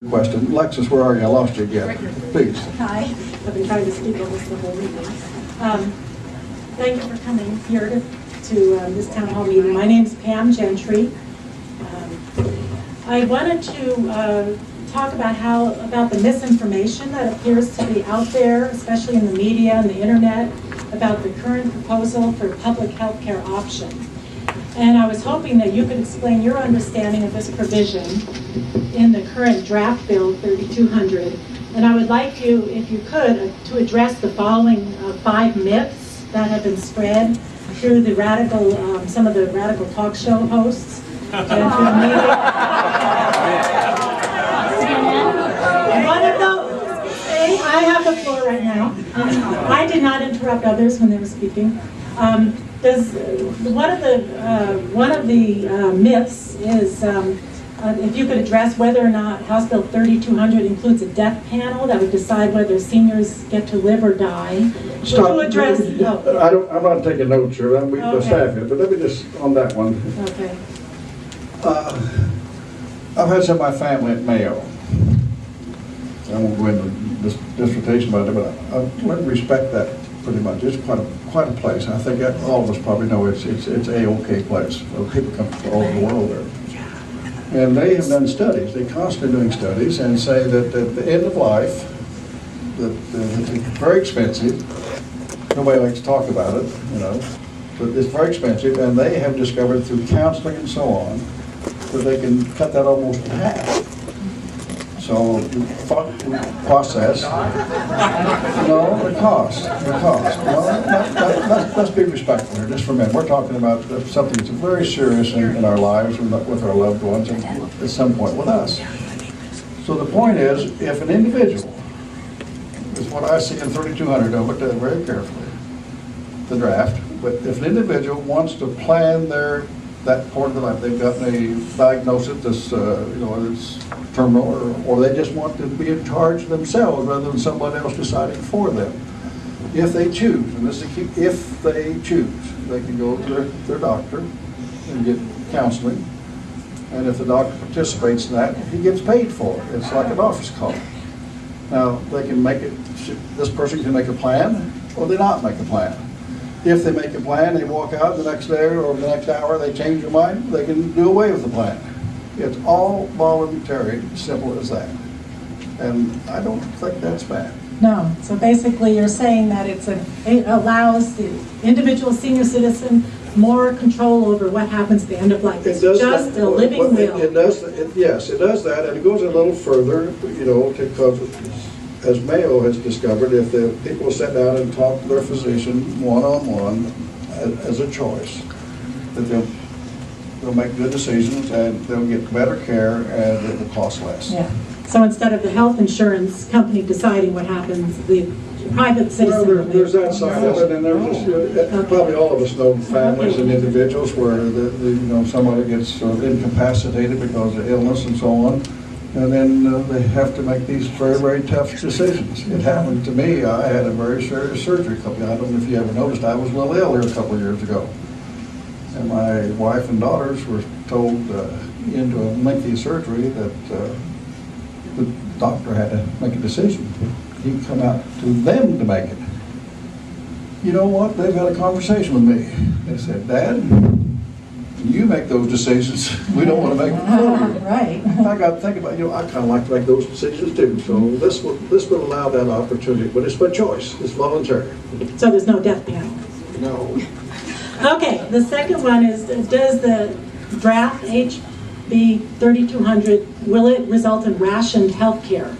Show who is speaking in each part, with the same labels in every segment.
Speaker 1: Question. Lexus, where are you? I lost you again. Please.
Speaker 2: Hi. I've been trying to speak almost the whole meeting. Thank you for coming here to this town hall meeting. My name is Pam Gentry. I wanted to talk about the misinformation that appears to be out there, especially in the media and the internet, about the current proposal for public health care option. And I was hoping that you could explain your understanding of this provision in the current draft bill 3200. And I would like you, if you could, to address the following 5 myths that have been spread through the some of the radical talk show hosts and through the media. One of those, I have the floor right now. I did not interrupt others when they were speaking. One of the myths is if you could address whether or not House Bill 3200 includes a death panel that would decide whether seniors get to live or die.
Speaker 1: Stop.
Speaker 2: Would you address? Oh.
Speaker 1: I'm not taking notes here. I'm the staff here, but let me just on that one.
Speaker 2: Okay.
Speaker 1: I've had some of my family at Mayo. I won't go into this dissertation about it, but I respect that pretty much. It's quite a place. I think that all of us probably know it's a okay place. People come from all over the world there. And they have done studies. They're constantly doing studies and say that at the end of life, that it's very expensive. Nobody likes to talk about it, you know, but it's very expensive. And they have discovered through counseling and so on that they can cut that almost in half. So the process, no, the cost. Let's be respectful here, just for a minute. We're talking about something that's very serious in our lives with our loved ones and at some point with us. So the point is, if an individual, is what I see in 3200, I looked at it very carefully, the draft, but if an individual wants to plan that part of their life, they've got a diagnosis that's, it's terminal, or they just want to be in charge themselves rather than somebody else deciding for them. If they choose, and this is key, if they choose, they can go to their doctor and get counseling. And if the doctor participates in that, he gets paid for it. It's like an office call. Now, they can make it, this person can make a plan, or they not make a plan. If they make a plan, they walk out the next day or the next hour, they change their mind, they can do away with the plan. It's all voluntary, simple as that. And I don't think that's bad.
Speaker 2: No. So basically you're saying that it allows the individual senior citizen more control over what happens at the end of life. It's just a living will.
Speaker 1: Yes, it does that, and it goes a little further, because as Mayo has discovered, if the people sit down and talk to their physician one-on-one as a choice, that they'll make good decisions and they'll get better care and it will cost less.
Speaker 2: Yeah. So instead of the health insurance company deciding what happens, the private citizen.
Speaker 1: Well, there's that side of it, and there's probably all of us know families and individuals where somebody gets sort of incapacitated because of illness and so on. And then they have to make these very, very tough decisions. It happened to me. I had a very serious surgery. I don't know if you ever noticed, I was a little ill here a couple of years ago. And my wife and daughters were told into a lengthy surgery that the doctor had to make a decision. He'd come out to them to make it. You know what? They've had a conversation with me. They said, "Dad, you make those decisions. We don't want to make them for you."
Speaker 2: Right.
Speaker 1: I got to think about, I kind of like to make those decisions too. So this would allow that opportunity, but it's by choice. It's voluntary.
Speaker 2: So there's no death panel.
Speaker 1: No.
Speaker 2: Okay. The second one is: does the draft HB 3200 will it result in rationed health care?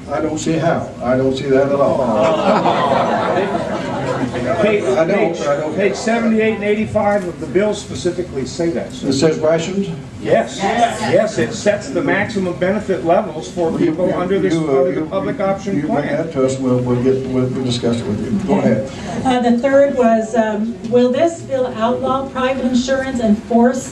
Speaker 1: I don't see how. I don't see that at all.
Speaker 3: Page 78 and 85 of the bill specifically say that.
Speaker 1: It says rations?
Speaker 3: Yes. Yes, it sets the maximum benefit levels for people under the public option
Speaker 1: you
Speaker 3: plan.
Speaker 1: bring that to us, we'll discuss it with you. Go ahead.
Speaker 2: The third was, will this bill outlaw private insurance and force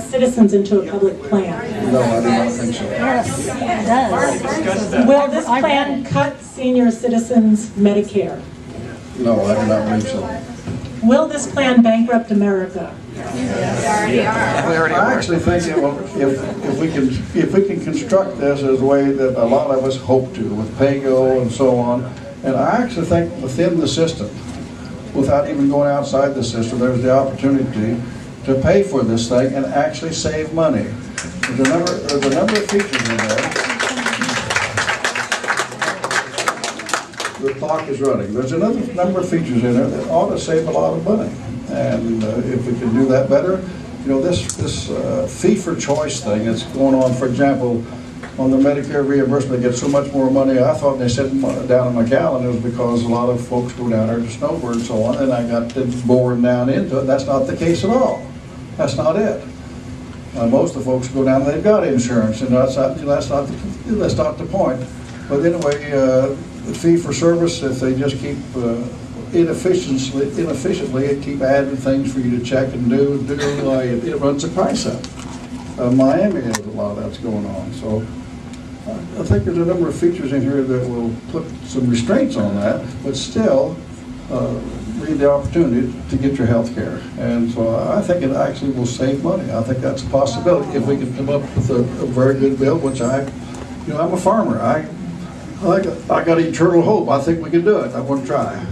Speaker 2: citizens into a public plan?
Speaker 1: No, I do not think so.
Speaker 4: Yes, it does.
Speaker 2: Will this plan cut senior citizens' Medicare?
Speaker 1: No, I do not believe so.
Speaker 2: Will this plan bankrupt America?
Speaker 1: I actually think it will, if we can construct this as a way that a lot of us hope to, with PAYGO and so on, and I actually think within the system, without even going outside the system, there's the opportunity to pay for this thing and actually save money. There's a number of features in there. The clock is running. There's another number of features in there that ought to save a lot of money. And if we can do that better, you know, this fee-for-choice thing that's going on, for example, on the Medicare reimbursement, they get so much more money. I thought they said down in McAllen it was because a lot of folks go down there to snowboard and so on, and I got bored down into it. That's not the case at all. That's not it. Most of the folks go down, they've got insurance, and that's not the point. But anyway, the fee for service, if they just keep inefficiently and keep adding things for you to check and do, it runs the price up. Miami has a lot of that's going on. So I think there's a number of features in here that will put some restraints on that, but still read the opportunity to get your health care. And so I think it actually will save money. I think that's a possibility if we can come up with a very good bill, which I'm a farmer. I got eternal hope. I think we can do it. I want to try.